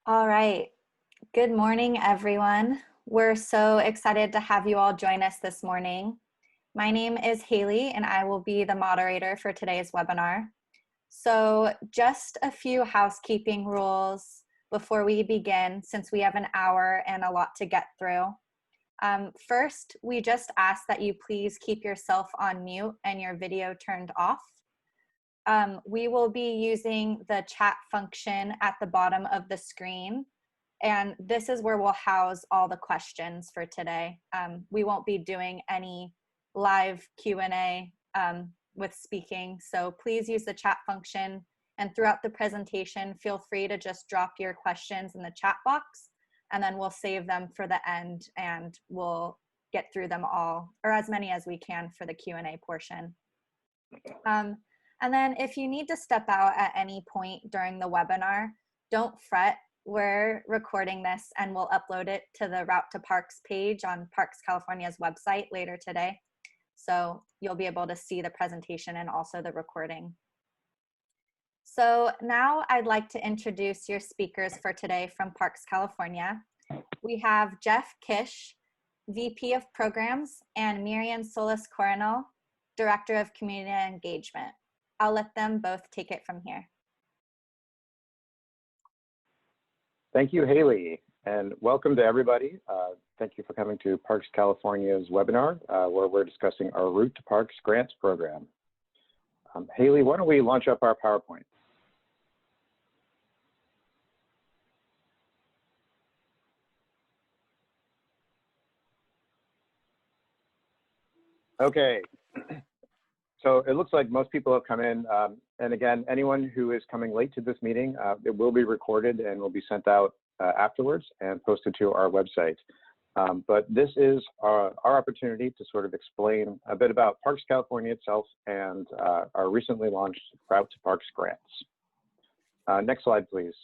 All right. Good morning, everyone. We're so excited to have you all join us this morning. My name is Haley, and I will be the moderator for today's webinar. So just a few housekeeping rules before we begin, since we have an hour and a lot to get through. First, we just ask that you please keep yourself on mute and your video turned off. We will be using the chat function at the bottom of the screen, and this is where we'll house all the questions for today. We won't be doing any live Q&A with speaking, so please use the chat function, and throughout the presentation, feel free to just drop your questions in the chat box, and then we'll save them for the end, and we'll get through them all, or as many as we can for the Q&A portion. And then if you need to step out at any point during the webinar, don't fret. We're recording this and we'll upload it to the Route to Parks page on Parks California's website later today. So you'll be able to see the presentation and also the recording. So now I'd like to introduce your speakers for today from Parks California. We have Jeff Kish, VP of Programs, and Miriam Solis-Coronel, Director of Community Engagement. I'll let them both take it from here. Thank you, Haley, and welcome to everybody. Thank you for coming to Parks California's webinar, where we're discussing our Route to Parks Grants program. Haley, why don't we launch up our PowerPoint? Okay. So it looks like most people have come in, and again, anyone who is coming late to this meeting, it will be recorded and will be sent out afterwards and posted to our website. But this is our opportunity to sort of explain a bit about Parks California itself and our recently launched Route to Parks grants. Next slide, please.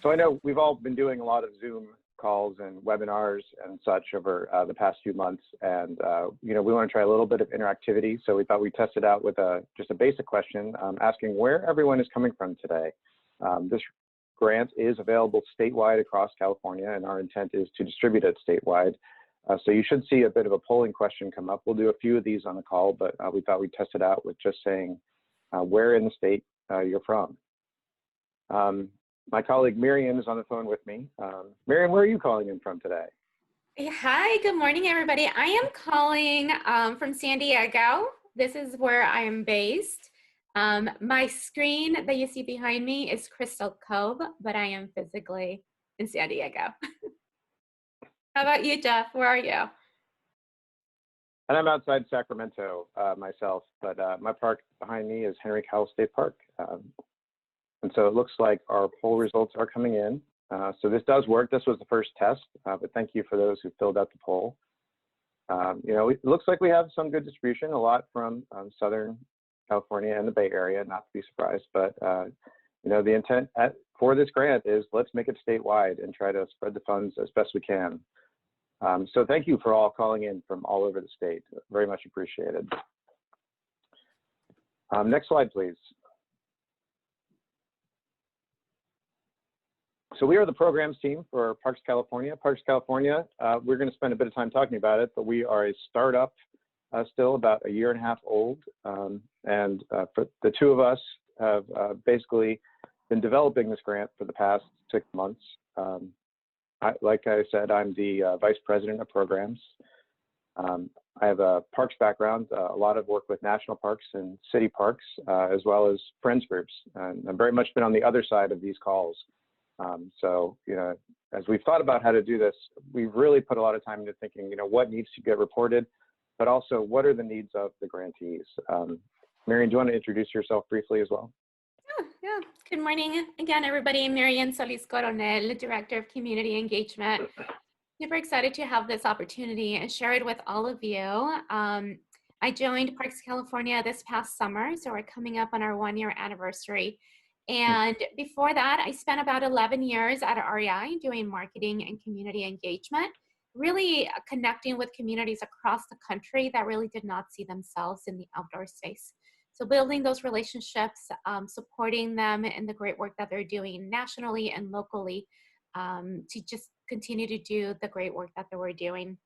So I know we've all been doing a lot of Zoom calls and webinars and such over the past few months, and you know, we want to try a little bit of interactivity, so we thought we'd test it out with just a basic question asking where everyone is coming from today. This grant is available statewide across California, and our intent is to distribute it statewide. So you should see a bit of a polling question come up. We'll do a few of these on the call, but we thought we'd test it out with just saying where in the state you're from. My colleague Miriam is on the phone with me. Miriam, where are you calling in from today? Hi, good morning, everybody. I am calling from San Diego. This is where I am based. My screen that you see behind me is Crystal Cove, but I am physically in San Diego. How about you, Jeff? Where are you? And I'm outside Sacramento myself, but my park behind me is Henry Cowell State Park. And so it looks like our poll results are coming in. So this does work. This was the first test, but thank you for those who filled out the poll. You know, it looks like we have some good distribution, a lot from Southern California and the Bay Area, not to be surprised, but you know, the intent for this grant is let's make it statewide and try to spread the funds as best we can. So thank you for all calling in from all over the state. Very much appreciated. Next slide, please. So we are the programs team for Parks California. Parks California, we're going to spend a bit of time talking about it, but we are a startup still about a year and a half old. And for the two of us have basically been developing this grant for the past 6 months. Like I said, I'm the Vice President of Programs. I have a parks background, a lot of work with national parks and city parks, as well as friends groups. And I've very much been on the other side of these calls. So, you know, as we've thought about how to do this, we've really put a lot of time into thinking, you know, what needs to get reported, but also what are the needs of the grantees. Marian, do you want to introduce yourself briefly as well? Yeah. Good morning again, everybody. I'm Miriam Solis-Coronel, Director of Community Engagement. Super excited to have this opportunity and share it with all of you. I joined Parks California this past summer, so we're coming up on our 1-year anniversary. And before that, I spent about 11 years at REI doing marketing and community engagement, really connecting with communities across the country that really did not see themselves in the outdoor space. So building those relationships, supporting them in the great work that they're doing nationally and locally, to just continue to do the great work that they were doing.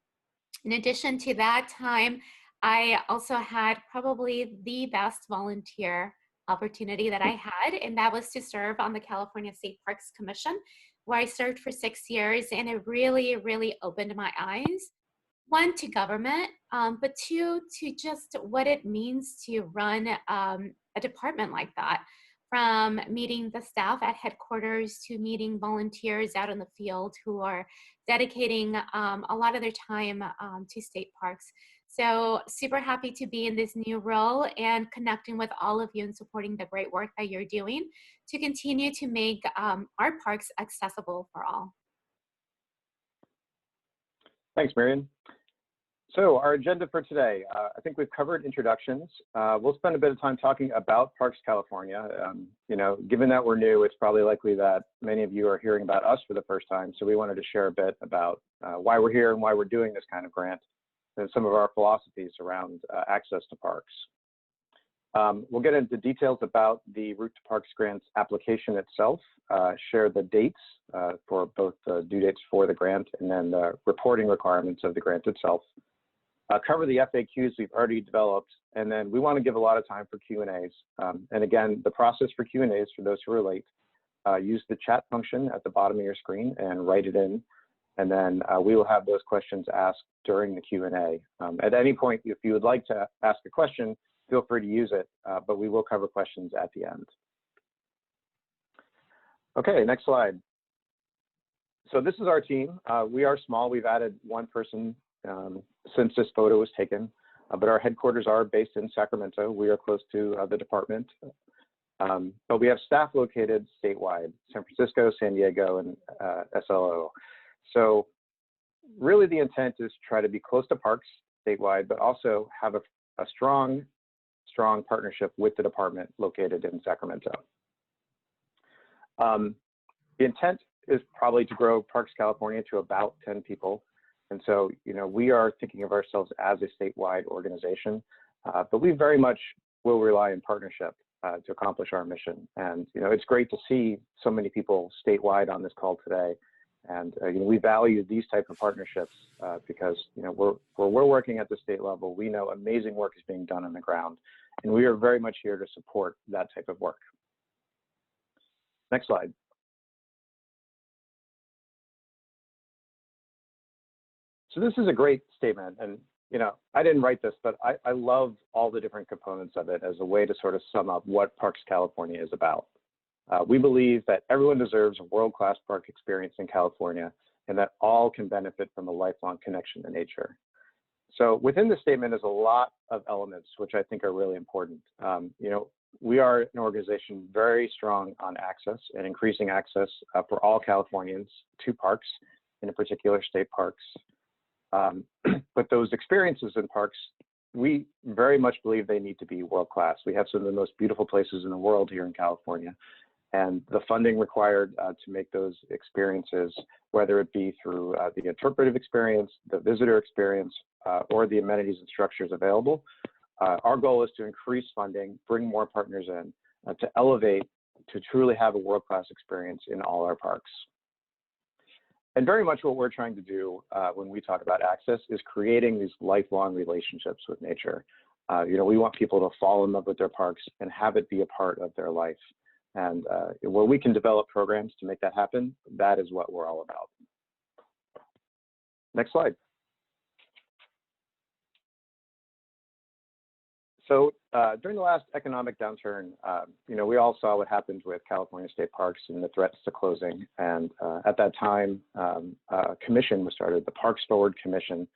In addition to that time, I also had probably the best volunteer opportunity that I had, and that was to serve on the California State Parks Commission, where I served for 6 years, and it really, really opened my eyes. One, to government, but two, to just what it means to run a department like that. From meeting the staff at headquarters to meeting volunteers out in the field who are dedicating a lot of their time to state parks. So super happy to be in this new role and connecting with all of you and supporting the great work that you're doing to continue to make our parks accessible for all. Thanks, Marian. So our agenda for today, I think we've covered introductions. We'll spend a bit of time talking about Parks California. You know, given that we're new, it's probably likely that many of you are hearing about us for the first time. So we wanted to share a bit about why we're here and why we're doing this kind of grant and some of our philosophies around access to parks. We'll get into details about the Route to Parks grants application itself, share the dates for both the due dates for the grant and then the reporting requirements of the grant itself. Cover the FAQs we've already developed, and then we want to give a lot of time for Q&As. And again, the process for Q&As, for those who are late, use the chat function at the bottom of your screen and write it in, and then we will have those questions asked during the Q&A. At any point, if you would like to ask a question, feel free to use it, but we will cover questions at the end. Okay, next slide. So this is our team. We are small. We've added one person since this photo was taken, but our headquarters are based in Sacramento. We are close to the department, but we have staff located statewide, San Francisco, San Diego, and SLO. So really the intent is to try to be close to parks statewide, but also have a strong partnership with the department located in Sacramento. The intent is probably to grow Parks California to about 10 people. And so, you know, we are thinking of ourselves as a statewide organization, but we very much will rely on partnership to accomplish our mission. And, you know, it's great to see so many people statewide on this call today. And, you know, we value these type of partnerships because, you know, we're working at the state level. We know amazing work is being done on the ground, and we are very much here to support that type of work. Next slide. So this is a great statement, and you know, I didn't write this, but I love all the different components of it as a way to sort of sum up what Parks California is about. We believe that everyone deserves a world-class park experience in California, and that all can benefit from a lifelong connection to nature. So within the statement is a lot of elements which I think are really important. You know, we are an organization very strong on access and increasing access for all Californians to parks, and in particular state parks. But those experiences in parks, we very much believe they need to be world-class. We have some of the most beautiful places in the world here in California, and the funding required to make those experiences, whether it be through the interpretive experience, the visitor experience, or the amenities and structures available. Our goal is to increase funding, bring more partners in, to elevate, to truly have a world-class experience in all our parks. And very much what we're trying to do when we talk about access is creating these lifelong relationships with nature. You know, we want people to fall in love with their parks and have it be a part of their life. And where we can develop programs to make that happen, that is what we're all about. Next slide. So during the last economic downturn, you know, we all saw what happened with California state parks and the threats to closing. And at that time, a commission was started, the Parks Forward Commission,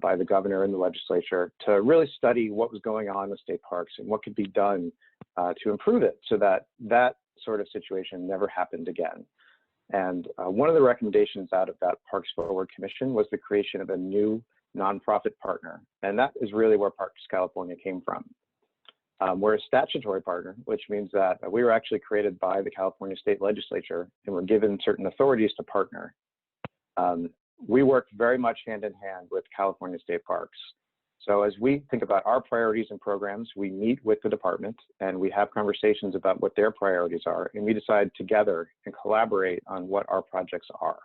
by the governor and the legislature to really study what was going on with state parks and what could be done to improve it so that that sort of situation never happened again. And one of the recommendations out of that Parks Forward Commission was the creation of a new nonprofit partner. And that is really where Parks California came from. We're a statutory partner, which means that we were actually created by the California state legislature and were given certain authorities to partner. We work very much hand in hand with California state parks. So as we think about our priorities and programs, we meet with the department and we have conversations about what their priorities are, and we decide together and collaborate on what our projects are.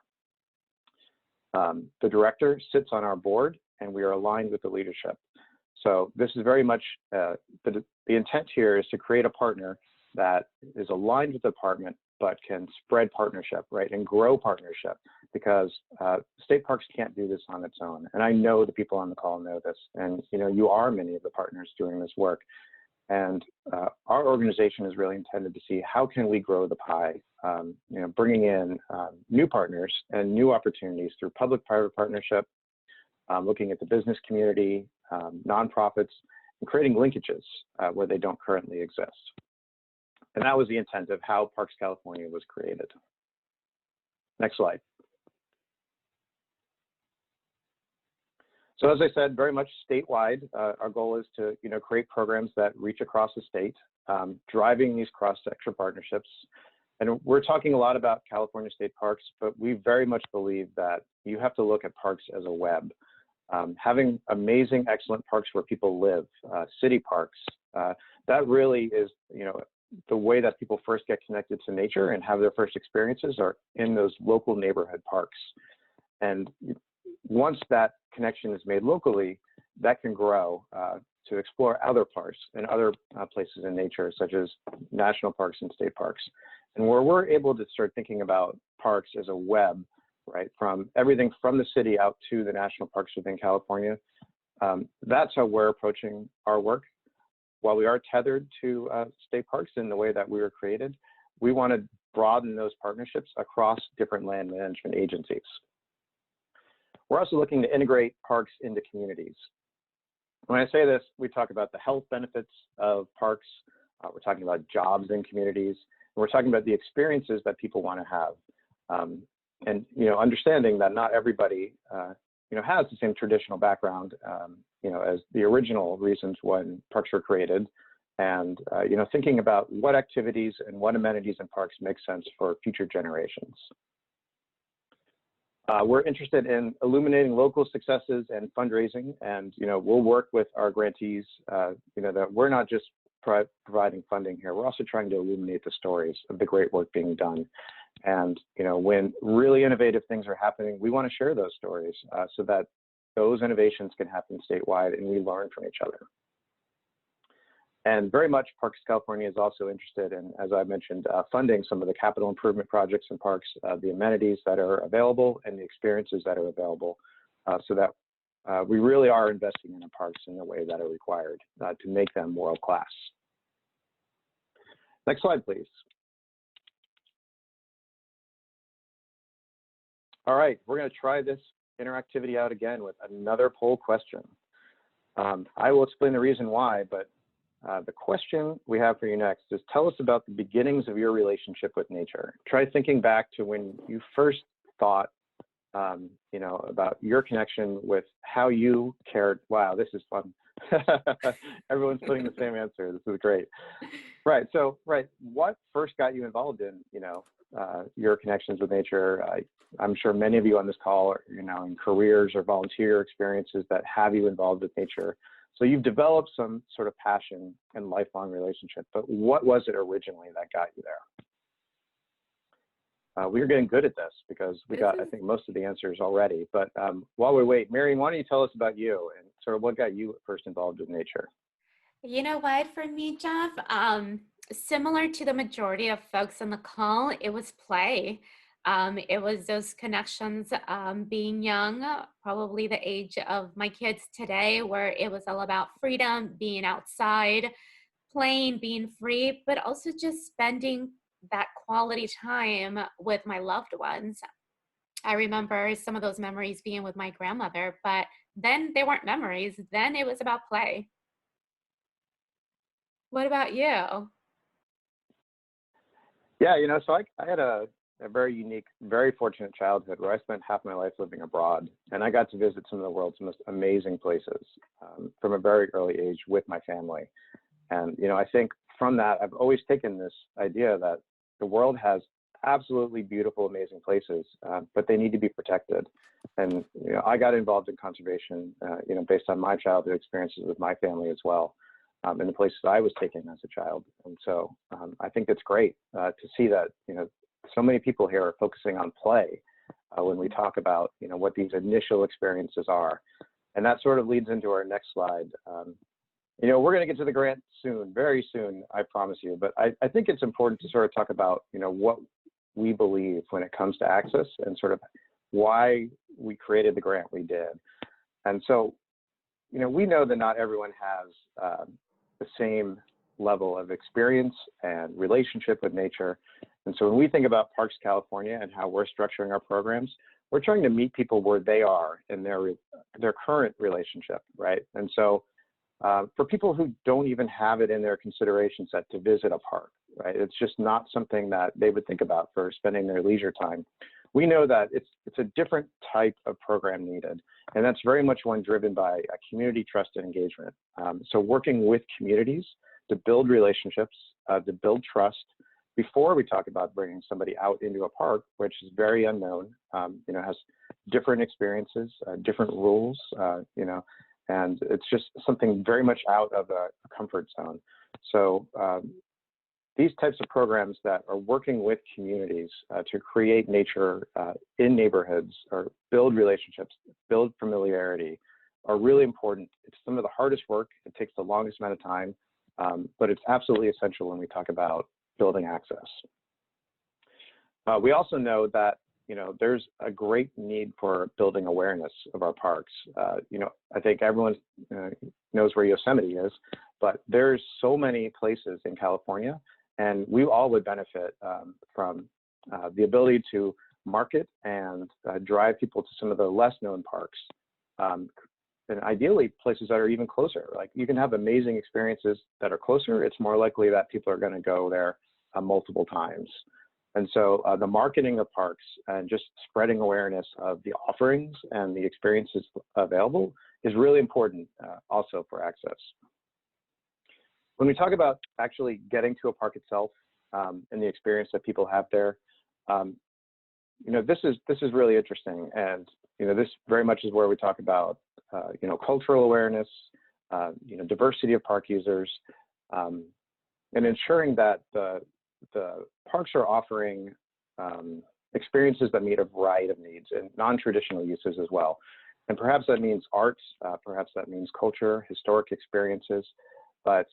The director sits on our board and we are aligned with the leadership. So this is very much, the intent here is to create a partner that is aligned with the department, but can spread partnership, right, and grow partnership, because state parks can't do this on its own. And I know the people on the call know this, and you are many of the partners doing this work. And our organization is really intended to see how can we grow the pie, bringing in new partners and new opportunities through public-private partnership, looking at the business community, nonprofits, and creating linkages where they don't currently exist. And that was the intent of how Parks California was created. Next slide. So as I said, very much statewide, our goal is to create programs that reach across the state, driving these cross-sector partnerships. And we're talking a lot about California state parks, but we very much believe that you have to look at parks as a web. Having amazing, excellent parks where people live, city parks, that really is, the way that people first get connected to nature and have their first experiences are in those local neighborhood parks. And once that connection is made locally, that can grow to explore other parks and other places in nature, such as national parks and state parks. And where we're able to start thinking about parks as a web, right, from everything from the city out to the national parks within California, that's how we're approaching our work. While we are tethered to state parks in the way that we were created, we want to broaden those partnerships across different land management agencies. We're also looking to integrate parks into communities. When I say this, we talk about the health benefits of parks. We're talking about jobs in communities. And we're talking about the experiences that people want to have. And understanding that not everybody has the same traditional background as the original reasons when parks were created, and thinking about what activities and what amenities in parks make sense for future generations. We're interested in illuminating local successes and fundraising, and we'll work with our grantees. That we're not just providing funding here. We're also trying to illuminate the stories of the great work being done. And when really innovative things are happening, we want to share those stories so that those innovations can happen statewide and we learn from each other. And very much Parks California is also interested in, as I mentioned, funding some of the capital improvement projects in parks, the amenities that are available and the experiences that are available, so that we really are investing in the parks in the way that are required to make them world-class. Next slide, please. All right, we're going to try this interactivity out again with another poll question. I will explain the reason why, but the question we have for you next is, tell us about the beginnings of your relationship with nature. Try thinking back to when you first thought, about your connection with how you cared. Wow, this is fun. Everyone's putting the same answer. This is great. Right, so, what first got you involved in, your connections with nature? I'm sure many of you on this call are, in careers or volunteer experiences that have you involved with nature. So you've developed some sort of passion and lifelong relationship, but what was it originally that got you there? We're getting good at this because we got, I think, most of the answers already. But while we wait, Marion, why don't you tell us about you and sort of what got you first involved with nature? You know what, for me, Jeff, similar to the majority of folks on the call, it was play. It was those connections, being young, probably the age of my kids today, where it was all about freedom, being outside, playing, being free, but also just spending that quality time with my loved ones. I remember some of those memories being with my grandmother, but then they weren't memories. Then it was about play. What about you? Yeah, so I had a very unique, very fortunate childhood where I spent half my life living abroad, and I got to visit some of the world's most amazing places from a very early age with my family. And I think from that, I've always taken this idea that the world has absolutely beautiful, amazing places, but they need to be protected. And I got involved in conservation, based on my childhood experiences with my family as well, in the places I was taken as a child. And so I think it's great to see that so many people here are focusing on play when we talk about what these initial experiences are. And that sort of leads into our next slide. We're going to get to the grant soon, very soon, I promise you. But I think it's important to sort of talk about, what we believe when it comes to access and sort of why we created the grant we did. And so, we know that not everyone has the same level of experience and relationship with nature. And so when we think about Parks California and how we're structuring our programs, we're trying to meet people where they are in their current relationship, right? And so for people who don't even have it in their consideration set to visit a park, right? It's just not something that they would think about for spending their leisure time. We know that it's a different type of program needed, and that's very much one driven by a community trust and engagement. So working with communities to build relationships, to build trust before we talk about bringing somebody out into a park, which is very unknown, has different experiences, different rules, and it's just something very much out of a comfort zone. So these types of programs that are working with communities to create nature in neighborhoods or build relationships, build familiarity are really important. It's some of the hardest work. It takes the longest amount of time, but it's absolutely essential when we talk about building access. We also know that there's a great need for building awareness of our parks. I think everyone knows where Yosemite is, but there's so many places in California, and we all would benefit from the ability to market and drive people to some of the less known parks. And ideally places that are even closer. Like you can have amazing experiences that are closer. It's more likely that people are going to go there multiple times. And so the marketing of parks and just spreading awareness of the offerings and the experiences available is really important also for access. When we talk about actually getting to a park itself and the experience that people have there, this is really interesting. And, this very much is where we talk about, cultural awareness, diversity of park users, and ensuring that the parks are offering experiences that meet a variety of needs and non-traditional uses as well. And perhaps that means arts, perhaps that means culture, historic experiences, but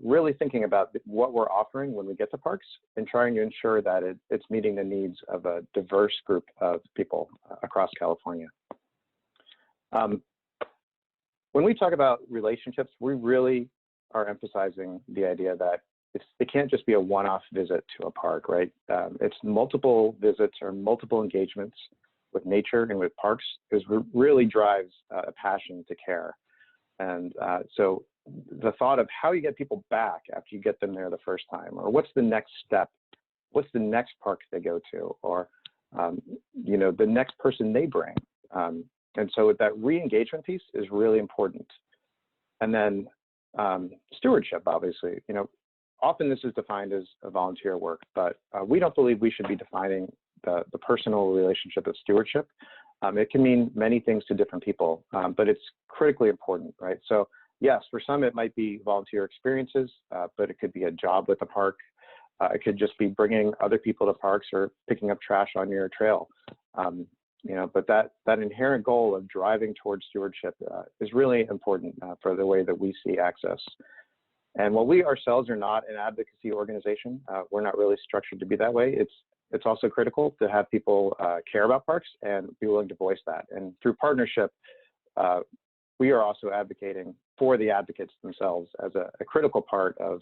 really thinking about what we're offering when we get to parks and trying to ensure that it's meeting the needs of a diverse group of people across California. When we talk about relationships, we really are emphasizing the idea that it can't just be a one-off visit to a park, right? It's multiple visits or multiple engagements with nature and with parks is really drives a passion to care. And so the thought of how you get people back after you get them there the first time, or what's the next step, what's the next park they go to, or the next person they bring. And so that re-engagement piece is really important. And then stewardship, obviously, often this is defined as a volunteer work, but we don't believe we should be defining the personal relationship of stewardship. It can mean many things to different people, but it's critically important, right? So yes, for some it might be volunteer experiences, but it could be a job with a park. It could just be bringing other people to parks or picking up trash on your trail. But that inherent goal of driving towards stewardship is really important for the way that we see access. And while we ourselves are not an advocacy organization, we're not really structured to be that way. It's also critical to have people care about parks and be willing to voice that. And through partnership, we are also advocating for the advocates themselves as a critical part of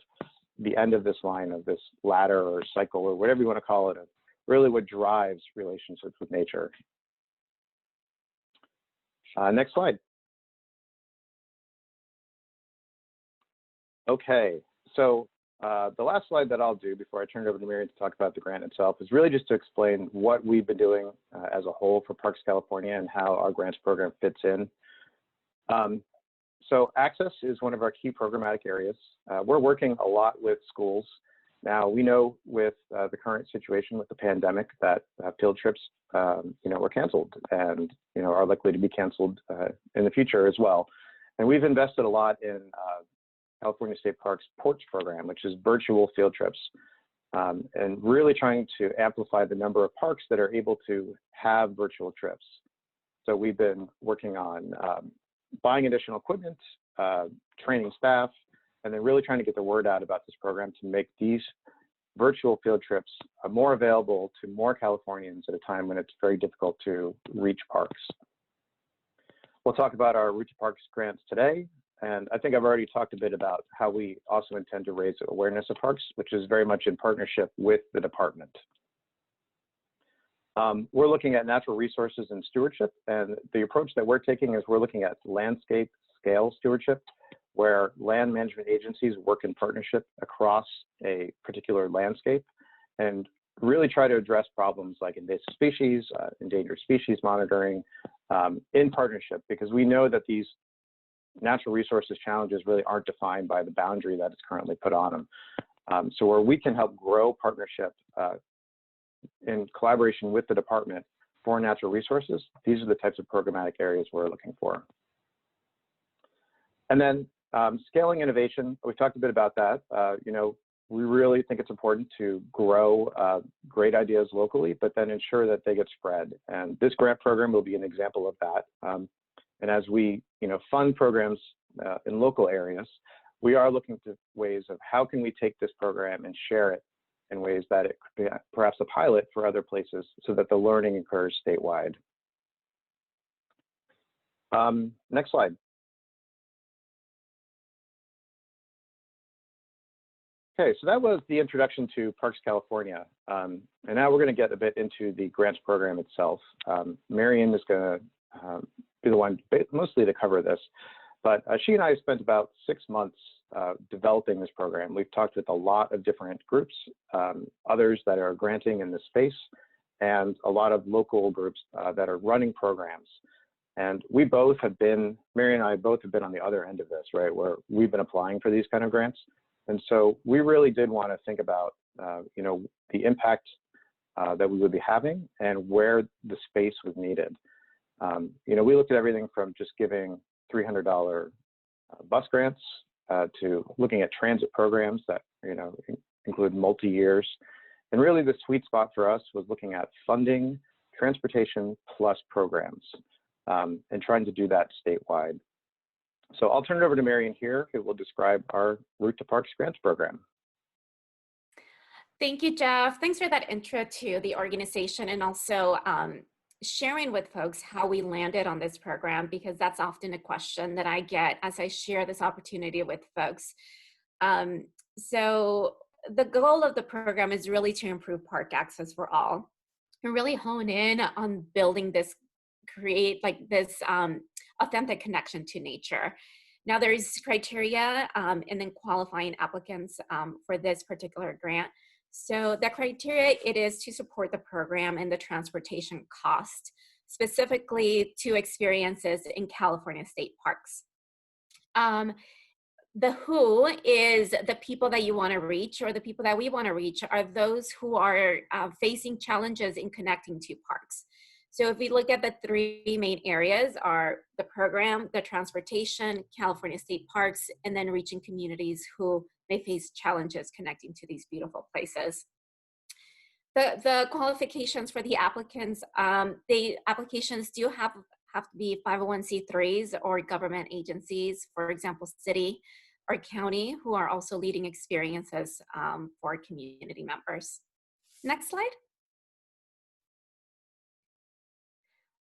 the end of this line of this ladder or cycle or whatever you want to call it, of really what drives relationships with nature. Next slide. Okay, so the last slide that I'll do before I turn it over to Marion to talk about the grant itself is really just to explain what we've been doing as a whole for Parks California and how our grants program fits in. So access is one of our key programmatic areas. We're working a lot with schools Now, we know with the current situation with the pandemic that field trips, were canceled and, are likely to be canceled in the future as well. And we've invested a lot in California State Parks Porch program, which is virtual field trips, and really trying to amplify the number of parks that are able to have virtual trips. So we've been working on buying additional equipment, training staff, and then really trying to get the word out about this program to make these virtual field trips more available to more Californians at a time when it's very difficult to reach parks. We'll talk about our Route to Parks grants today, and I think I've already talked a bit about how we also intend to raise awareness of parks, which is very much in partnership with the department. We're looking at natural resources and stewardship, and the approach that we're taking is we're looking at landscape scale stewardship, where land management agencies work in partnership across a particular landscape and really try to address problems like invasive species, endangered species monitoring in partnership, because we know that these natural resources challenges really aren't defined by the boundary that is currently put on them. So where we can help grow partnership in collaboration with the department for natural resources, these are the types of programmatic areas we're looking for. And then scaling innovation, we talked a bit about that. We really think it's important to grow great ideas locally, but then ensure that they get spread. And this grant program will be an example of that. And as we, fund programs in local areas, we are looking to ways of how can we take this program and share it in ways that it could be perhaps a pilot for other places so that the learning occurs statewide. Next slide. Okay, so that was the introduction to Parks California. And now we're going to get a bit into the grants program itself. Marion is going to be the one mostly to cover this, but she and I spent about 6 months developing this program. We've talked with a lot of different groups, others that are granting in this space, and a lot of local groups that are running programs. And we both have been, Marion and I both have been on the other end of this, right, where we've been applying for these kind of grants. And so we really did want to think about, the impact that we would be having and where the space was needed. We looked at everything from just giving $300 bus grants to looking at transit programs that, include multi-years. And really the sweet spot for us was looking at funding transportation plus programs and trying to do that statewide. So I'll turn it over to Marion here, who will describe our Route to Parks grants program. Thank you, Jeff. Thanks for that intro to the organization and also sharing with folks how we landed on this program, because that's often a question that I get as I share this opportunity with folks. So the goal of the program is really to improve park access for all and really hone in on building this, create like this authentic connection to nature. Now there's criteria and then qualifying applicants for this particular grant. So the criteria, it is to support the program and the transportation cost, specifically to experiences in California state parks. The who is the people that you want to reach, or the people that we want to reach are those who are facing challenges in connecting to parks. So if we look at the three main areas are the program, the transportation, California state parks, and then reaching communities who may face challenges connecting to these beautiful places. The qualifications for the applicants, the applications do have to be 501c3s or government agencies, for example, city or county, who are also leading experiences for community members. Next slide.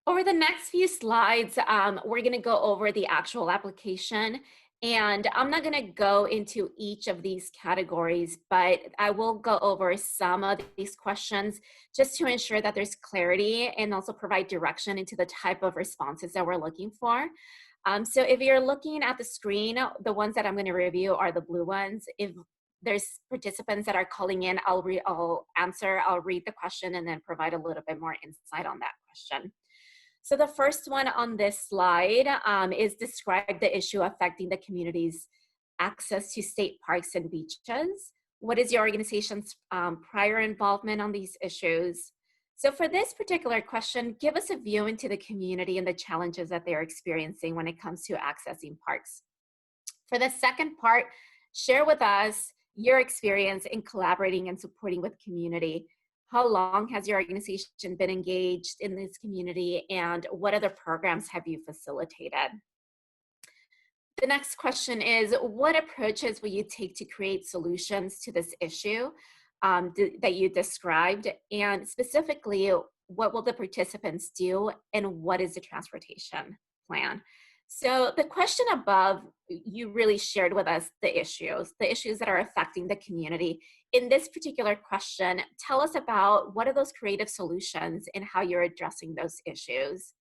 Over the next few slides, we're going to go over the actual application, and I'm not going to go into each of these categories, but I will go over some of these questions just to ensure that there's clarity and also provide direction into the type of responses that we're looking for. So if you're looking at the screen, the ones that I'm going to review are the blue ones. If there's participants that are calling in, I'll answer, I'll read the question and then provide a little bit more insight on that question. So the first one on this slide is describe the issue affecting the community's access to state parks and beaches. What is your organization's prior involvement on these issues? So for this particular question, give us a view into the community and the challenges that they're experiencing when it comes to accessing parks. For the second part, share with us your experience in collaborating and supporting with community. How long has your organization been engaged in this community, and what other programs have you facilitated? The next question is, what approaches will you take to create solutions to this issue that you described? And specifically, what will the participants do, and what is the transportation plan? So the question above, you really shared with us the issues that are affecting the community. In this particular question, tell us about what are those creative solutions and how you're addressing those issues.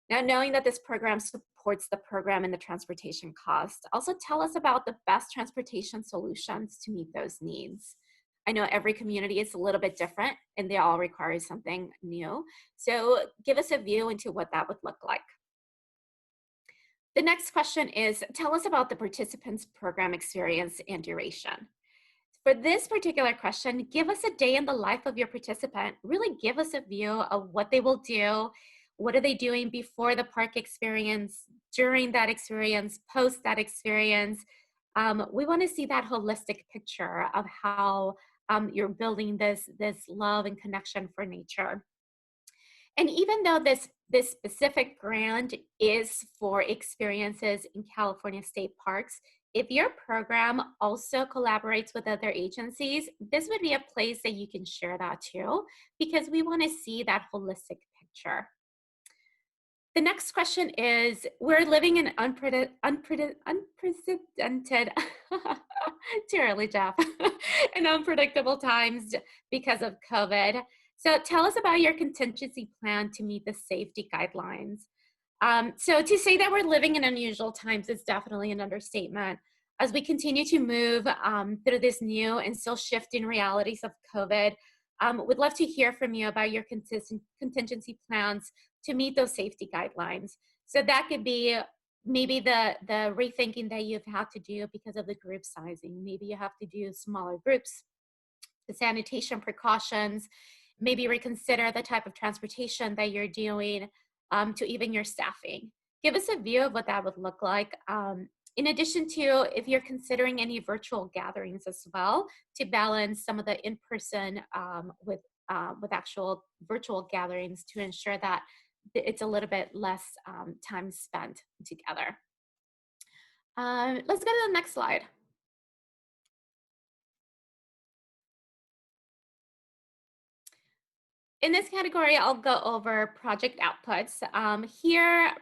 Now, knowing that this program supports the program and the transportation cost, also tell us about the best transportation solutions to meet those needs. I know every community is a little bit different and they all require something new. So give us a view into what that would look like. The next question is, tell us about the participants' program experience and duration. For this particular question, give us a day in the life of your participant. Really give us a view of what they will do. What are they doing before the park experience, during that experience, post that experience? We want to see that holistic picture of how you're building this love and connection for nature. And even though this specific grant is for experiences in California state parks, if your program also collaborates with other agencies, this would be a place that you can share that too, because we want to see that holistic picture. The next question is, we're living in unprecedented, too early, Jeff, in unpredictable times because of COVID. So tell us about your contingency plan to meet the safety guidelines. So to say that we're living in unusual times is definitely an understatement. As we continue to move through this new and still shifting realities of COVID, we'd love to hear from you about your contingency plans to meet those safety guidelines. So that could be maybe the rethinking that you've had to do because of the group sizing. Maybe you have to do smaller groups, the sanitation precautions, maybe reconsider the type of transportation that you're doing, to even your staffing. Give us a view of what that would look like. In addition to, if you're considering any virtual gatherings as well, to balance some of the in-person with actual virtual gatherings to ensure that it's a little bit less time spent together. Let's go to the next slide. In this category, I'll go over project outputs. Here,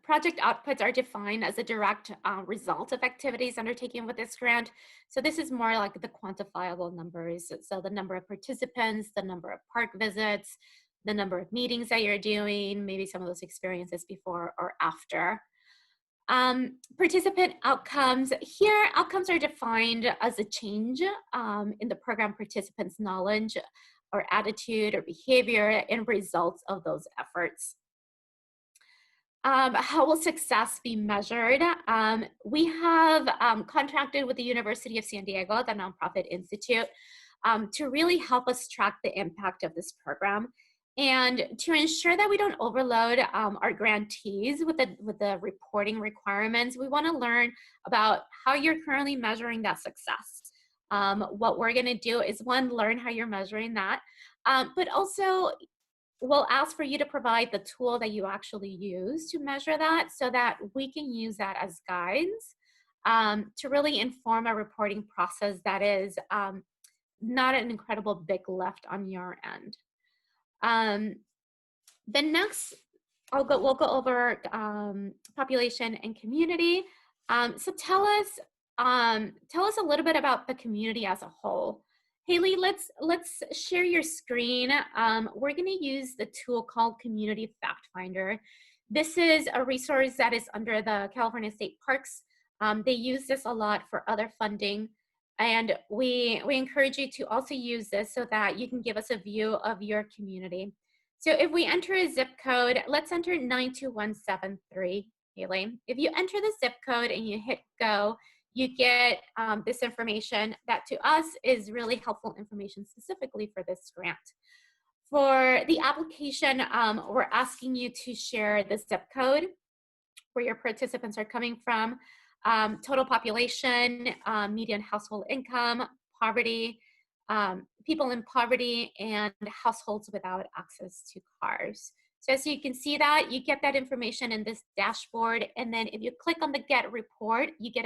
project outputs are defined as a direct result of activities undertaken with this grant. So this is more like the quantifiable numbers. So the number of participants, the number of park visits, the number of meetings that you're doing, maybe some of those experiences before or after. Participant outcomes. Here, outcomes are defined as a change in the program participants' knowledge or attitude or behavior and results of those efforts. How will success be measured? We have contracted with the University of San Diego, the nonprofit institute, to really help us track the impact of this program and to ensure that we don't overload our grantees with the reporting requirements. We want to learn about how you're currently measuring that success. What we're going to do is, one, learn how you're measuring that, but also we'll ask for you to provide the tool that you actually use to measure that so that we can use that as guides to really inform a reporting process that is not an incredible big lift on your end. The next, we'll go over population and community. So tell us a little bit about the community as a whole. Haley, let's share your screen. We're going to use the tool called Community Fact Finder. This is a resource that is under the California State Parks. They use this a lot for other funding, and we encourage you to also use this so that you can give us a view of your community. So if we enter a zip code, let's enter 92173, Haley. If you enter the zip code and you hit go, you get this information that to us is really helpful information specifically for this grant. For the application, we're asking you to share the zip code where your participants are coming from, total population, median household income, poverty, people in poverty, and households without access to cars. So as you can see that, you get that information in this dashboard, and then if you click on the Get Report, you get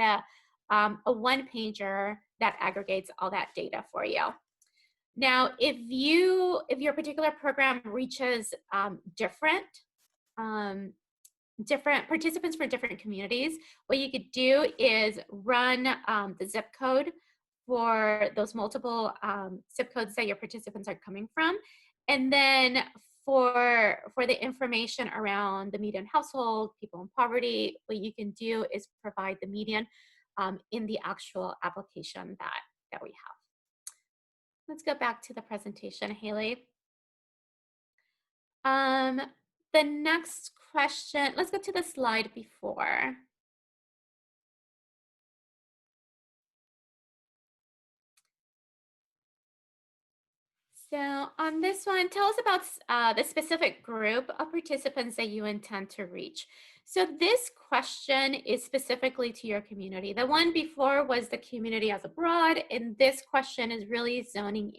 a one-pager that aggregates all that data for you. Now, if your particular program reaches different participants for different communities, what you could do is run the zip code for those multiple zip codes that your participants are coming from. And then for the information around the median household, people in poverty, what you can do is provide the median in the actual application that we have. Let's go back to the presentation, Haley. The next question, let's go to the slide before. So on this one, tell us about the specific group of participants that you intend to reach. So this question is specifically to your community. The one before was the community as abroad, and this question is really zoning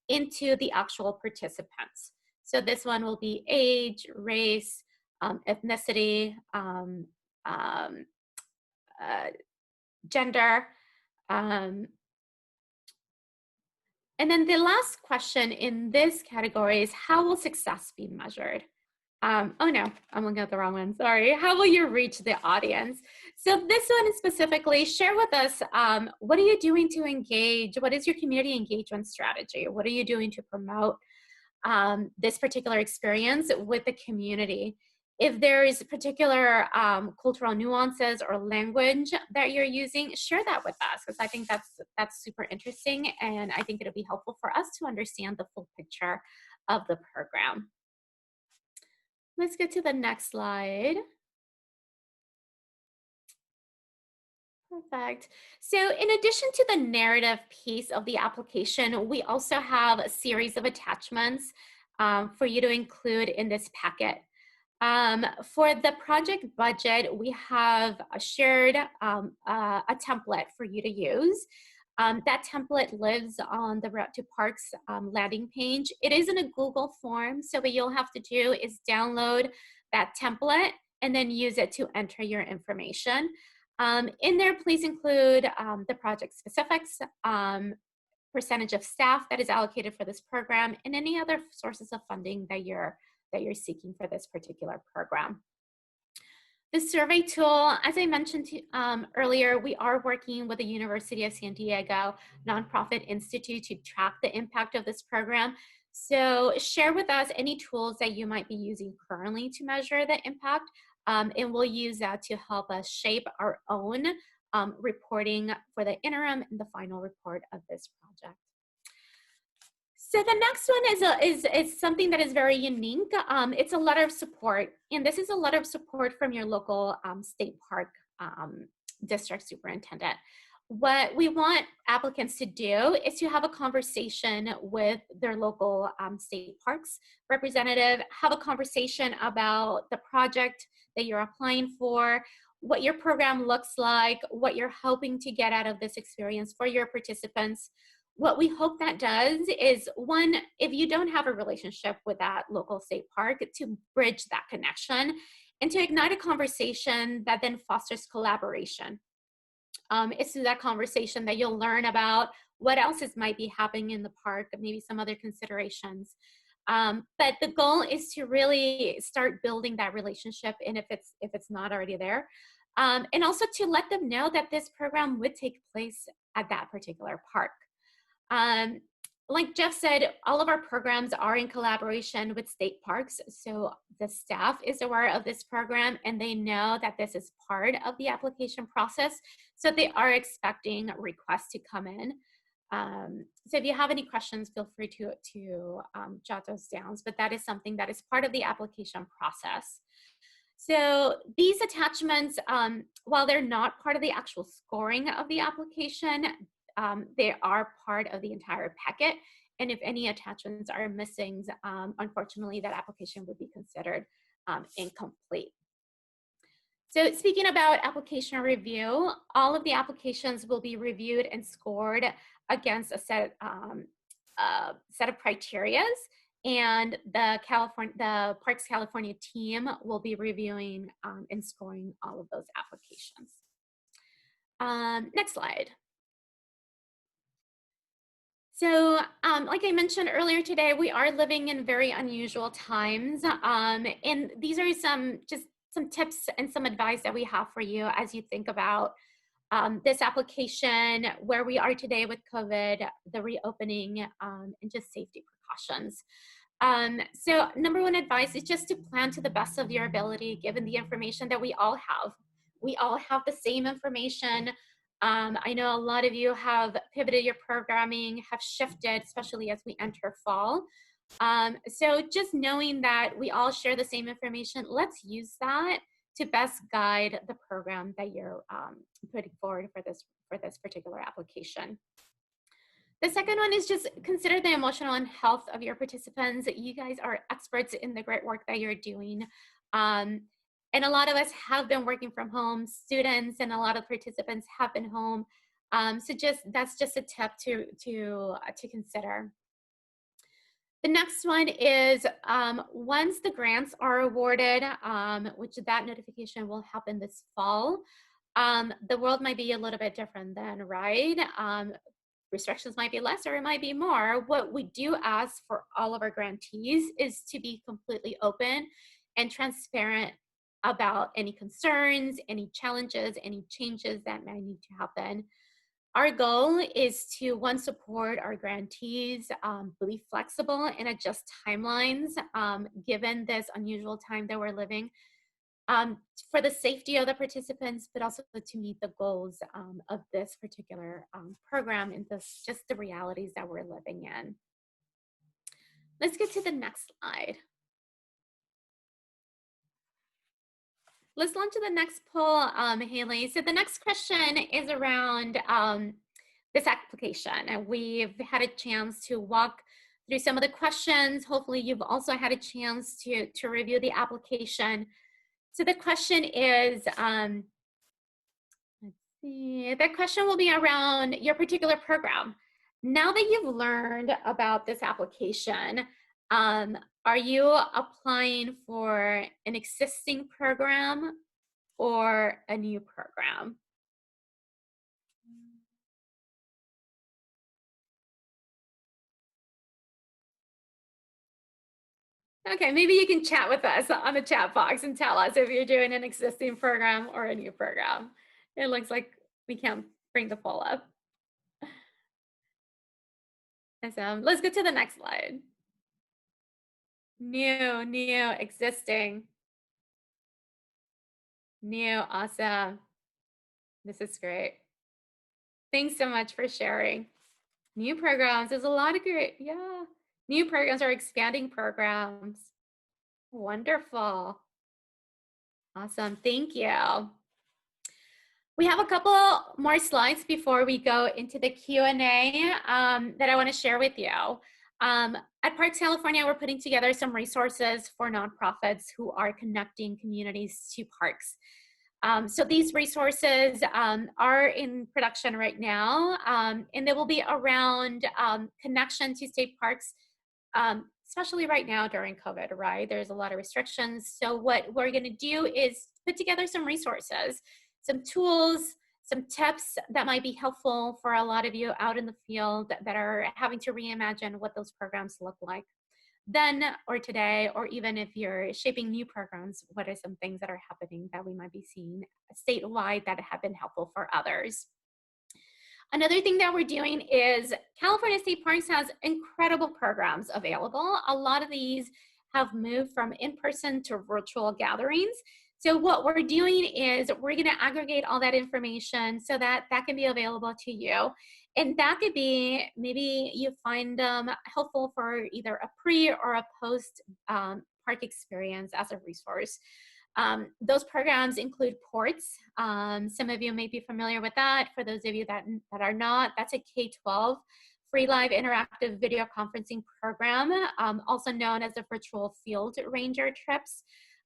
into the actual participants. So this one will be age, race, ethnicity, gender, and then the last question in this category is, how will success be measured? Oh no, I'm looking at the wrong one, sorry. How will you reach the audience? So this one is specifically, share with us, what are you doing to engage? What is your community engagement strategy? What are you doing to promote this particular experience with the community? If there is particular cultural nuances or language that you're using, share that with us, because I think that's super interesting, and I think it'll be helpful for us to understand the full picture of the program. Let's get to the next slide. Perfect. So in addition to the narrative piece of the application, we also have a series of attachments for you to include in this packet. For the project budget, we have shared a template for you to use. That template lives on the Route to Parks landing page. It is in a Google form, so what you'll have to do is download that template and then use it to enter your information. In there, please include the project specifics, percentage of staff that is allocated for this program, and any other sources of funding that you're seeking for this particular program. The survey tool, as I mentioned earlier, we are working with the University of San Diego Nonprofit Institute to track the impact of this program. So share with us any tools that you might be using currently to measure the impact, and we'll use that to help us shape our own reporting for the interim and the final report of this project. So the next one is something that is very unique. It's a letter of support, and this is a letter of support from your local state park district superintendent. What we want applicants to do is to have a conversation with their local state parks representative, have a conversation about the project that you're applying for, what your program looks like, what you're hoping to get out of this experience for your participants. What we hope that does is, one, if you don't have a relationship with that local state park, to bridge that connection and to ignite a conversation that then fosters collaboration. It's through that conversation that you'll learn about what else might be happening in the park, maybe some other considerations. But the goal is to really start building that relationship, and if it's not already there, and also to let them know that this program would take place at that particular park. Like Jeff said, all of our programs are in collaboration with state parks, so the staff is aware of this program and they know that this is part of the application process, so they are expecting requests to come in. So if you have any questions, feel free to jot those down, but that is something that is part of the application process. So these attachments, while they're not part of the actual scoring of the application, they are part of the entire packet. And if any attachments are missing, unfortunately, that application would be considered incomplete. So speaking about application review, all of the applications will be reviewed and scored against a set of criteria, and the Parks California team will be reviewing and scoring all of those applications. Next slide. So like I mentioned earlier today, we are living in very unusual times. And these are some tips and some advice that we have for you as you think about this application, where we are today with COVID, the reopening, and just safety precautions. So number one advice is just to plan to the best of your ability, given the information that we all have. We all have the same information. I know a lot of you have pivoted your programming, have shifted, especially as we enter fall. So just knowing that we all share the same information, let's use that to best guide the program that you're putting forward for this particular application. The second one is just consider the emotional and health of your participants. You guys are experts in the great work that you're doing. And a lot of us have been working from home, students and a lot of participants have been home. So that's just a tip to consider. The next one is once the grants are awarded, which that notification will happen this fall, the world might be a little bit different then, right? Restrictions might be less or it might be more. What we do ask for all of our grantees is to be completely open and transparent about any concerns, any challenges, any changes that might need to happen. Our goal is to, one, support our grantees, be flexible and adjust timelines given this unusual time that we're living, for the safety of the participants, but also to meet the goals of this particular program and just the realities that we're living in. Let's get to the next slide. Let's launch to the next poll, Haley. So the next question is around this application. And we've had a chance to walk through some of the questions. Hopefully you've also had a chance to review the application. So the question is, let's see, the question will be around your particular program. Now that you've learned about this application, are you applying for an existing program or a new program? Okay, maybe you can chat with us on the chat box and tell us if you're doing an existing program or a new program. It looks like we can't bring the poll up. Awesome. Let's go to the next slide. New, existing. New, awesome. This is great. Thanks so much for sharing. New programs, there's a lot of great, yeah. New programs are expanding programs. Wonderful. Awesome, thank you. We have a couple more slides before we go into the Q&A that I want to share with you. At Parks California, we're putting together some resources for nonprofits who are connecting communities to parks. So these resources are in production right now, and they will be around connection to state parks, especially right now during COVID, right? There's a lot of restrictions. So what we're gonna do is put together some resources, some tools, some tips that might be helpful for a lot of you out in the field that are having to reimagine what those programs look like then or today, or even if you're shaping new programs, what are some things that are happening that we might be seeing statewide that have been helpful for others. Another thing that we're doing is California State Parks has incredible programs available. A lot of these have moved from in-person to virtual gatherings. So what we're doing is we're going to aggregate all that information so that that can be available to you. And that could be, maybe you find them helpful for either a pre or a post park experience as a resource. Those programs include PORTS. Some of you may be familiar with that. For those of you that are not, that's a K-12 free live interactive video conferencing program, also known as the virtual field ranger trips.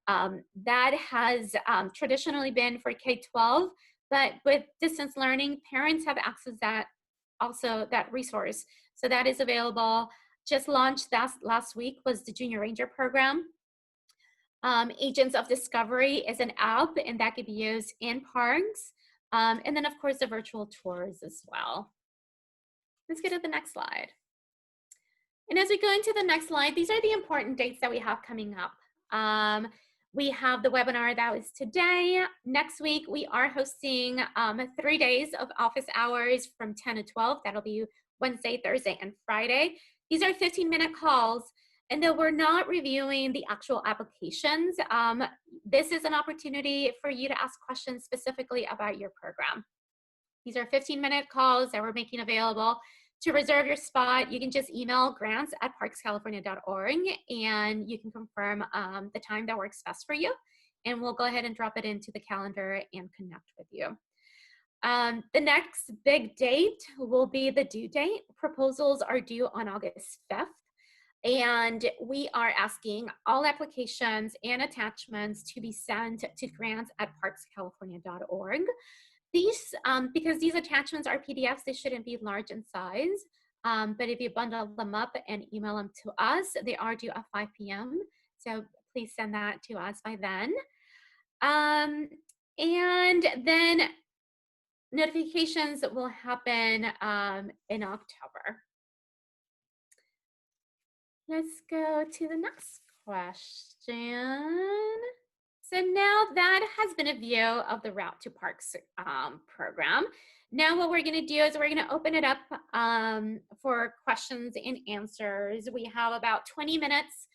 That has traditionally been for K-12, but with distance learning, parents have access that resource. So that is available. Just launched last week was the Junior Ranger program. Agents of Discovery is an app, and that could be used in parks. And then, of course, the virtual tours as well. Let's get to the next slide. And as we go into the next slide, these are the important dates that we have coming up. We have the webinar that was today. Next week, we are hosting 3 days of office hours from 10 to 12. That'll be Wednesday, Thursday, and Friday. These are 15-minute calls. And though we're not reviewing the actual applications, this is an opportunity for you to ask questions specifically about your program. These are 15-minute calls that we're making available. To reserve your spot, you can just email grants@parkscalifornia.org, and you can confirm the time that works best for you. And we'll go ahead and drop it into the calendar and connect with you. The next big date will be the due date. Proposals are due on August 5th. And we are asking all applications and attachments to be sent to grants@parkscalifornia.org. These, because these attachments are PDFs, they shouldn't be large in size. But if you bundle them up and email them to us, they are due at 5 p.m. So please send that to us by then. And then notifications will happen in October. Let's go to the next question. So now that has been a view of the Route to Parks program. Now what we're gonna do is we're gonna open it up for questions and answers. We have about 20 minutes.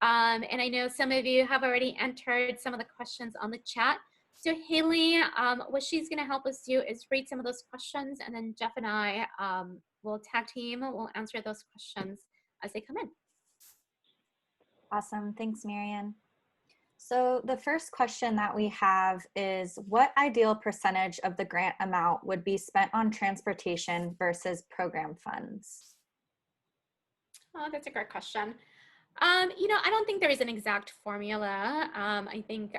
And I know some of you have already entered some of the questions on the chat. So Haley, what she's gonna help us do is read some of those questions, and then Jeff and I will tag team, we'll answer those questions as they come in. Awesome, thanks, Marian. So the first question that we have is, what ideal percentage of the grant amount would be spent on transportation versus program funds? Oh, that's a great question. You know, I don't think there is an exact formula. I think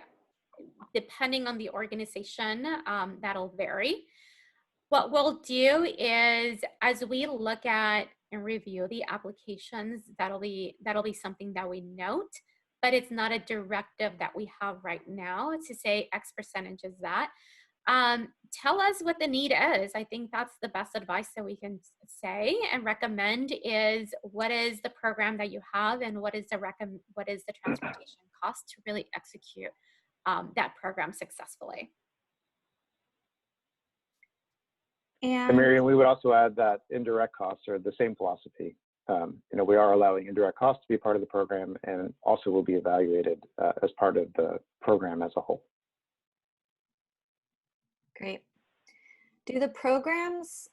depending on the organization, that'll vary. What we'll do is, as we look at and review the applications, that'll be something that we note, but it's not a directive that we have right now to say X percentage is that. Tell us what the need is. I think that's the best advice that we can say and recommend is, what is the program that you have, and what is the transportation cost to really execute that program successfully. And Marian, we would also add that indirect costs are the same philosophy. You know, we are allowing indirect costs to be part of the program, and also will be evaluated as part of the program as a whole. Great. Do the programs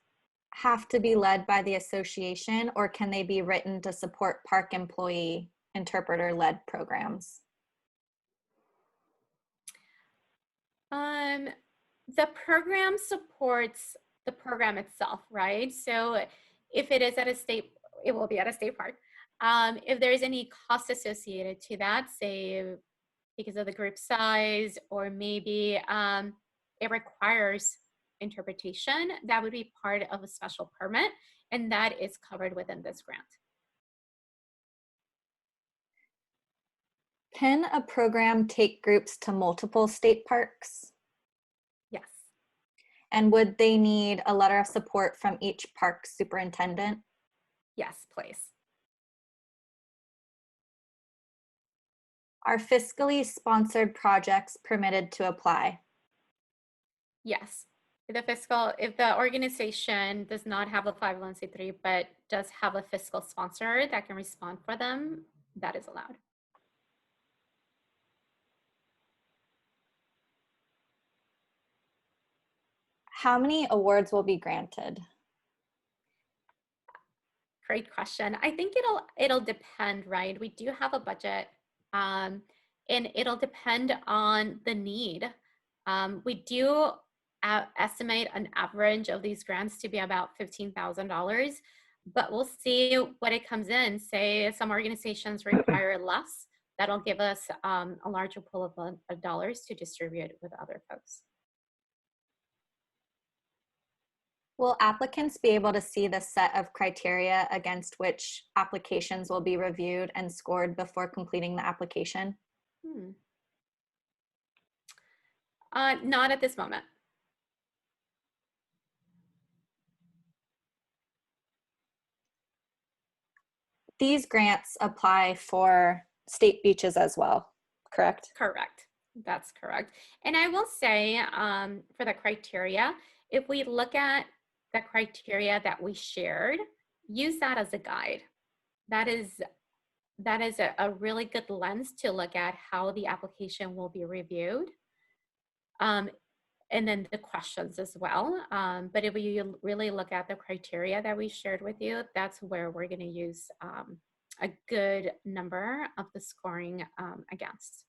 have to be led by the association, or can they be written to support park employee interpreter-led programs? The program supports the program itself, right? So if it is at a state, it will be at a state park. If there's any cost associated to that, say because of the group size, or maybe it requires interpretation, that would be part of a special permit, and that is covered within this grant. Can a program take groups to multiple state parks? Yes. And would they need a letter of support from each park superintendent? Yes, please. Are fiscally sponsored projects permitted to apply? Yes. If the organization does not have a 501c3 but does have a fiscal sponsor that can respond for them, that is allowed. How many awards will be granted? Great question. I think it'll depend, right? We do have a budget, and and it'll depend on the need. We do estimate an average of these grants to be about $15,000, but we'll see what it comes in. Say some organizations require less, that'll give us a larger pool of dollars to distribute with other folks. Will applicants be able to see the set of criteria against which applications will be reviewed and scored before completing the application? Not at this moment. These grants apply for state beaches as well, correct? Correct. That's correct. And I will say for the criteria, if we look at the criteria that we shared, use that as a guide. That is a really good lens to look at how the application will be reviewed. And then the questions as well. But if you really look at the criteria that we shared with you, that's where we're going to use a good number of the scoring against.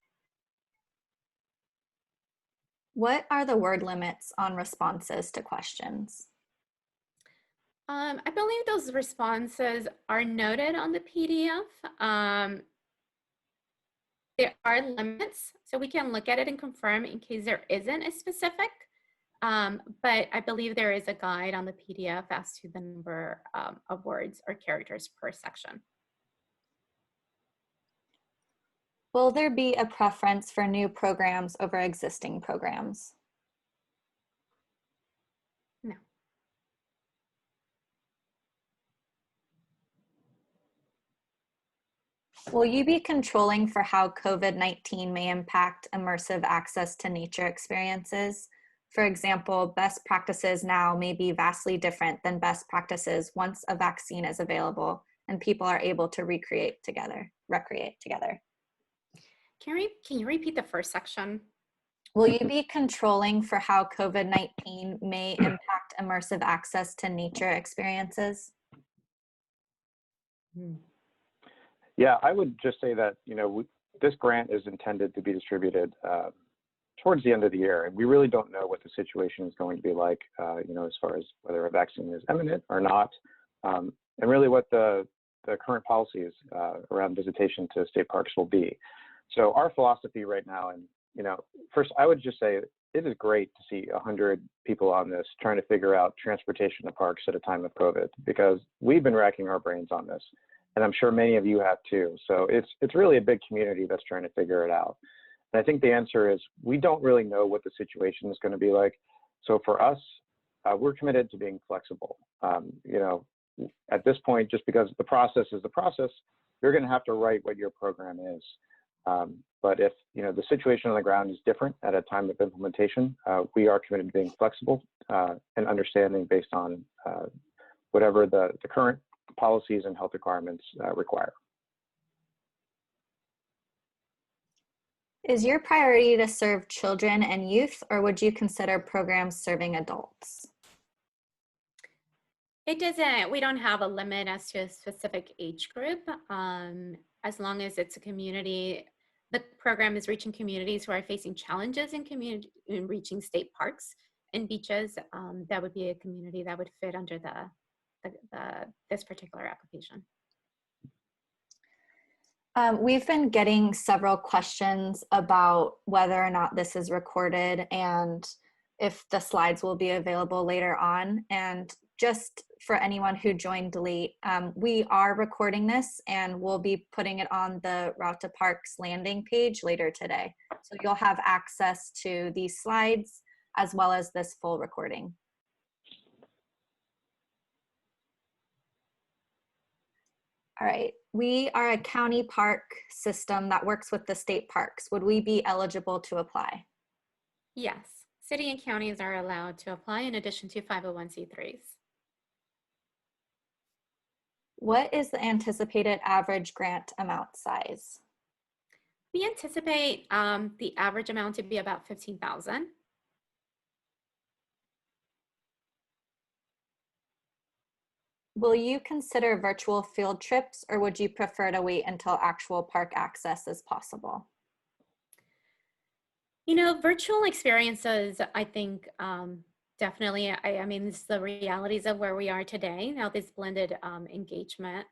What are the word limits on responses to questions? I believe those responses are noted on the PDF. There are limits, so we can look at it and confirm in case there isn't a specific, but I believe there is a guide on the PDF as to the number of words or characters per section. Will there be a preference for new programs over existing programs? No. Will you be controlling for how COVID-19 may impact immersive access to nature experiences? For example, best practices now may be vastly different than best practices once a vaccine is available and people are able to recreate together, recreate together. Can you repeat the first section? Will you be controlling for how COVID-19 may impact immersive access to nature experiences? Yeah, I would just say that, this grant is intended to be distributed towards the end of the year, and we really don't know what the situation is going to be like, as far as whether a vaccine is imminent or not, and really what the current policies around visitation to state parks will be. So our philosophy right now, and first I would just say it is great to see 100 people on this trying to figure out transportation to parks at a time of COVID, because we've been racking our brains on this, and I'm sure many of you have too. So it's really a big community that's trying to figure it out. And I think the answer is we don't really know what the situation is going to be like. So for us, we're committed to being flexible. At this point, just because the process is the process, you're going to have to write what your program is. But if the situation on the ground is different at a time of implementation, we are committed to being flexible and understanding based on whatever the current policies and health requirements require. Is your priority to serve children and youth, or would you consider programs serving adults? It doesn't, we don't have a limit as to a specific age group. As long as it's a community, the program is reaching communities who are facing challenges in reaching state parks and beaches. That would be a community that would fit under this particular application. We've been getting several questions about whether or not this is recorded and if the slides will be available later on. And just for anyone who joined late, we are recording this and we'll be putting it on the Route to Parks landing page later today. So you'll have access to these slides as well as this full recording. All right, we are a county park system that works with the state parks. Would we be eligible to apply? Yes, city and counties are allowed to apply in addition to 501c3s. What is the anticipated average grant amount size? We anticipate the average amount to be about $15,000. Will you consider virtual field trips, or would you prefer to wait until actual park access is possible? You know, virtual experiences, I think, definitely, I mean, it's the realities of where we are today. Now, this blended engagement.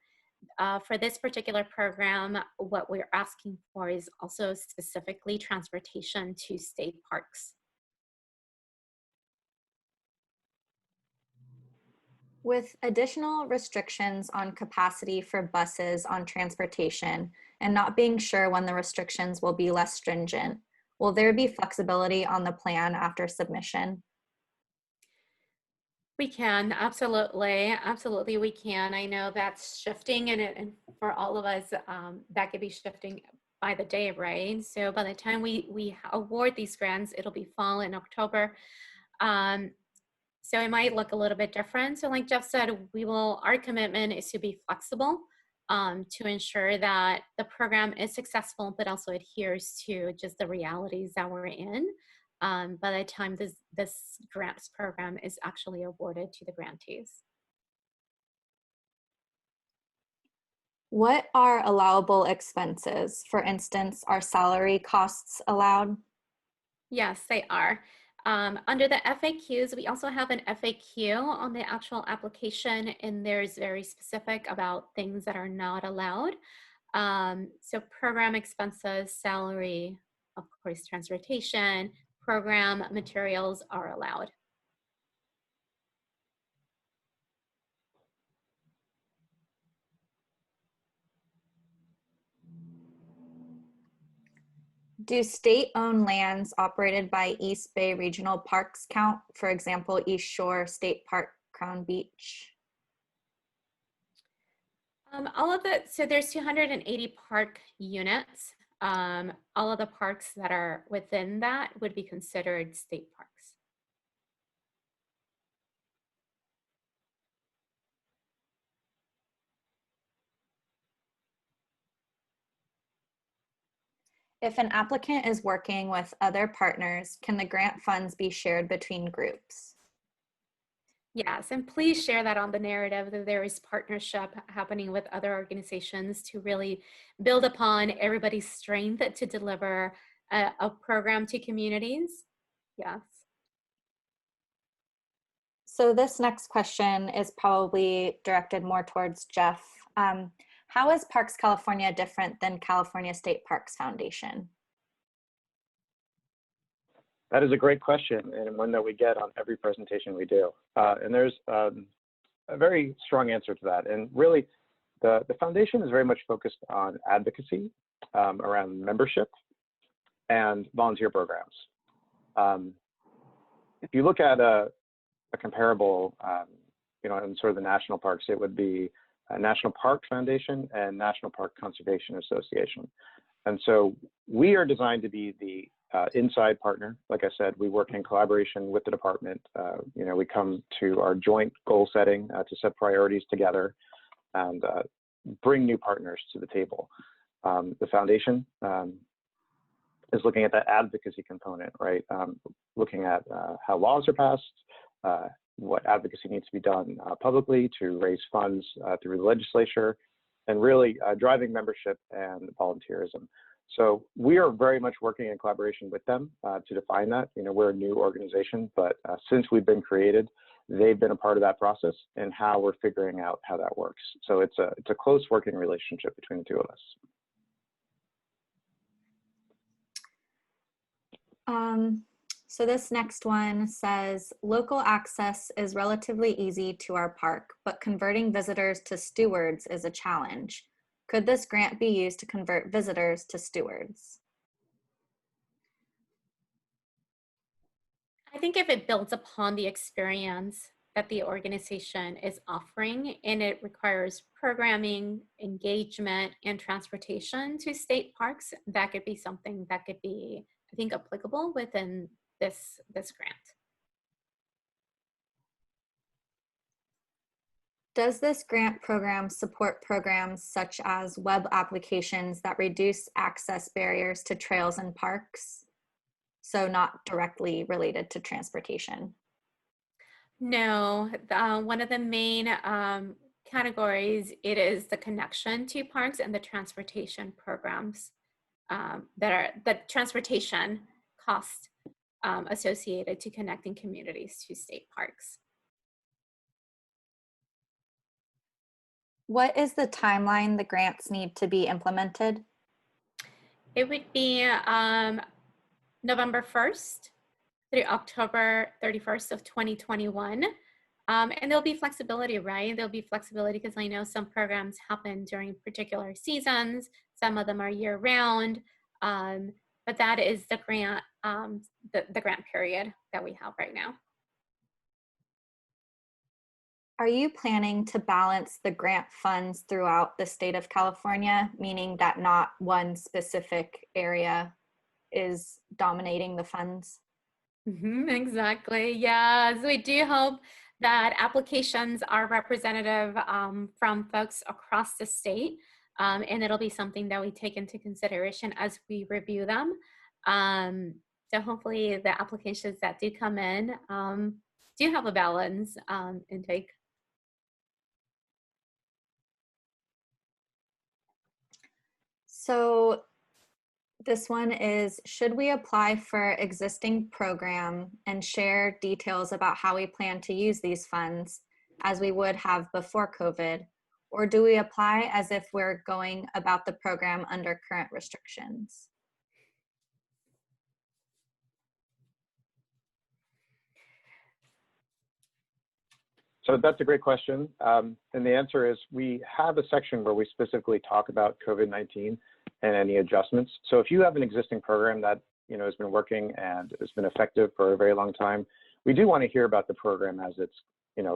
For this particular program, what we're asking for is also specifically transportation to state parks. With additional restrictions on capacity for buses on transportation and not being sure when the restrictions will be less stringent, will there be flexibility on the plan after submission? We can, absolutely, absolutely we can. I know that's shifting and for all of us, that could be shifting by the day, right? So by the time we award these grants, it'll be fall in October. So it might look a little bit different. So like Jeff said, our commitment is to be flexible to ensure that the program is successful, but also adheres to just the realities that we're in by the time this grants program is actually awarded to the grantees. What are allowable expenses? For instance, are salary costs allowed? Yes, they are. Under the FAQs, we also have an FAQ on the actual application, and there's very specific about things that are not allowed. So program expenses, salary, of course, transportation, program materials are allowed. Do state-owned lands operated by East Bay Regional Parks count? For example, East Shore State Park, Crown Beach? So there's 280 park units. All of the parks that are within that would be considered state parks. If an applicant is working with other partners, can the grant funds be shared between groups? Yes, and please share that on the narrative that there is partnership happening with other organizations to really build upon everybody's strength to deliver a program to communities. Yes. So this next question is probably directed more towards Jeff. How is Parks California different than California State Parks Foundation? That is a great question, and one that we get on every presentation we do. And there's a very strong answer to that. And really, the foundation is very much focused on advocacy around membership and volunteer programs. If you look at a comparable, in sort of the national parks, it would be a National Park Foundation and National Park Conservation Association. And so we are designed to be the inside partner. Like I said, we work in collaboration with the department. We come to our joint goal setting to set priorities together and bring new partners to the table. The foundation is looking at that advocacy component, right? Looking at how laws are passed, what advocacy needs to be done publicly to raise funds through the legislature, and really driving membership and volunteerism. So we are very much working in collaboration with them to define that. We're a new organization, but since we've been created, they've been a part of that process and how we're figuring out how that works. So it's a close working relationship between the two of us. So this next one says, local access is relatively easy to our park, but converting visitors to stewards is a challenge. Could this grant be used to convert visitors to stewards? I think if it builds upon the experience that the organization is offering and it requires programming, engagement, and transportation to state parks, that could be something that could be, I think, applicable within this grant. Does this grant program support programs such as web applications that reduce access barriers to trails and parks? So not directly related to transportation. No, one of the main categories, it is the connection to parks and the transportation programs the transportation cost associated to connecting communities to state parks. What is the timeline the grants need to be implemented? It would be November 1st through October 31st of 2021. And there'll be flexibility, right? There'll be flexibility because I know some programs happen during particular seasons. Some of them are year round. But that is the grant, the grant period that we have right now. Are you planning to balance the grant funds throughout the state of California, meaning that not one specific area is dominating the funds? Exactly. Yes, we do hope that applications are representative from folks across the state, and it'll be something that we take into consideration as we review them. So hopefully the applications that do come in do have a balance intake. So this one is, should we apply for existing program and share details about how we plan to use these funds as we would have before COVID? Or do we apply as if we're going about the program under current restrictions? So that's a great question. And the answer is we have a section where we specifically talk about COVID-19 and any adjustments. So if you have an existing program that has been working and has been effective for a very long time, we do want to hear about the program as it's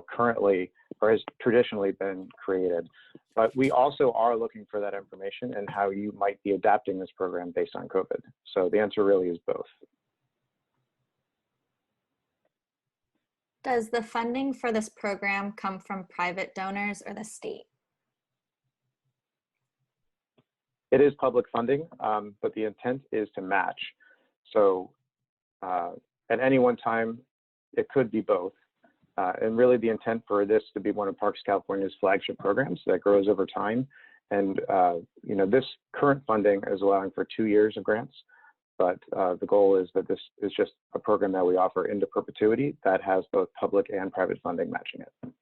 currently or has traditionally been created. But we also are looking for that information and how you might be adapting this program based on COVID. So the answer really is both. Does the funding for this program come from private donors or the state? It is public funding, but the intent is to match. So at any one time, it could be both. And really the intent for this to be one of Parks California's flagship programs that grows over time. And this current funding is allowing for 2 years of grants, but the goal is that this is just a program that we offer into perpetuity that has both public and private funding matching it.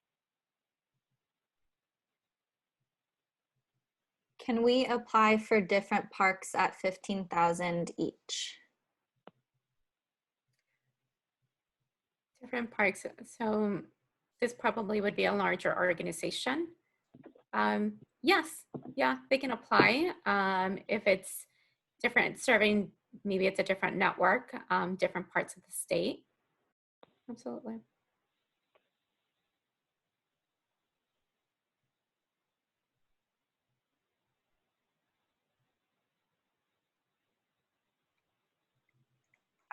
Can we apply for different parks at $15,000 each? Different parks. So this probably would be a larger organization. Yes, yeah, they can apply if it's different, serving, maybe it's a different network, different parts of the state. Absolutely.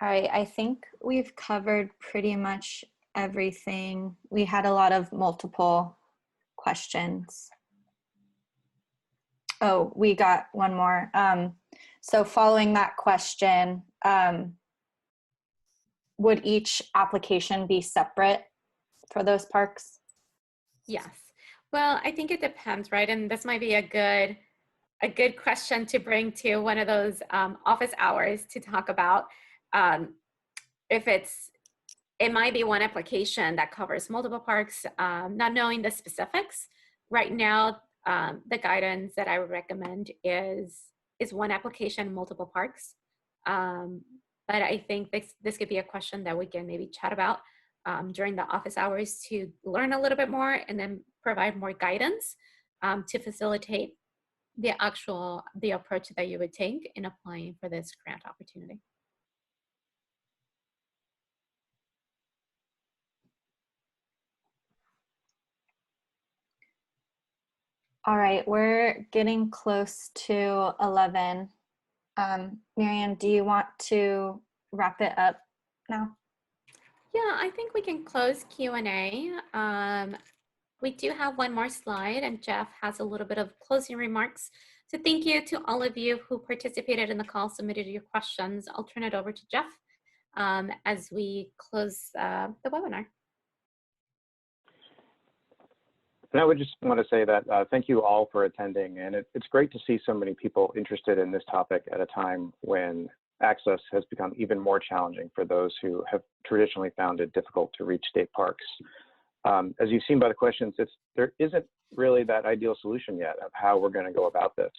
All right, I think we've covered pretty much everything. We had a lot of multiple questions. Oh, we got one more. So following that question, would each application be separate for those parks? Yes. Well, I think it depends, right? And this might be a good question to bring to one of those office hours to talk about. If it might be one application that covers multiple parks, not knowing the specifics. Right now, the guidance that I would recommend is one application, multiple parks. But I think this could be a question that we can maybe chat about during the office hours to learn a little bit more and then provide more guidance to facilitate the approach that you would take in applying for this grant opportunity. All right, we're getting close to 11. Marianne, do you want to wrap it up now? Yeah, I think we can close Q&A. We do have one more slide and Jeff has a little bit of closing remarks. So thank you to all of you who participated in the call, submitted your questions. I'll turn it over to Jeff as we close the webinar. And I would just want to say that thank you all for attending. And it's great to see so many people interested in this topic at a time when access has become even more challenging for those who have traditionally found it difficult to reach state parks. As you've seen by the questions, there isn't really that ideal solution yet of how we're going to go about this.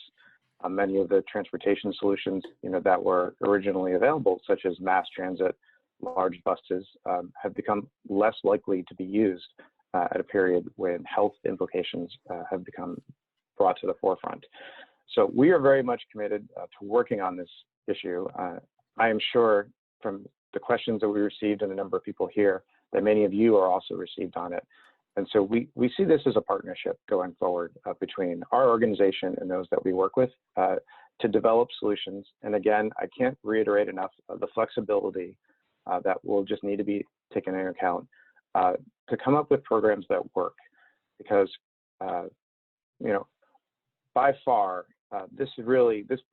Many of the transportation solutions, that were originally available, such as mass transit, large buses, have become less likely to be used at a period when health implications have become brought to the forefront. So we are very much committed to working on this issue. I am sure from the questions that we received and the number of people here that many of you are also received on it. And so we see this as a partnership going forward between our organization and those that we work with to develop solutions. And again, I can't reiterate enough the flexibility that will just need to be taken into account to come up with programs that work. Because, by far, this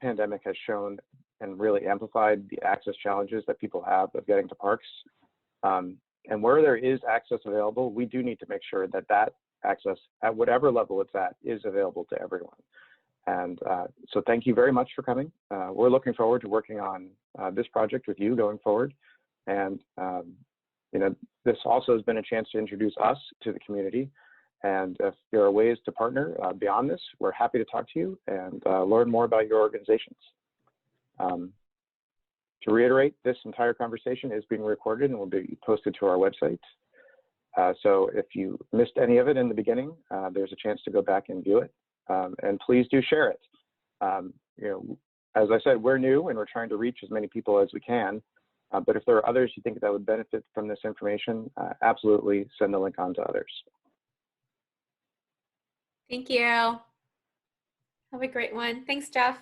pandemic has shown and really amplified the access challenges that people have of getting to parks. And where there is access available, we do need to make sure that that access, at whatever level it's at, is available to everyone. And so thank you very much for coming. We're looking forward to working on this project with you going forward. And this also has been a chance to introduce us to the community. And if there are ways to partner beyond this, we're happy to talk to you and learn more about your organizations. To reiterate, this entire conversation is being recorded and will be posted to our website. So if you missed any of it in the beginning, there's a chance to go back and view it. And please do share it. As I said, we're new and we're trying to reach as many people as we can. But if there are others you think that would benefit from this information, absolutely send the link on to others. Thank you. Have a great one. Thanks, Jeff.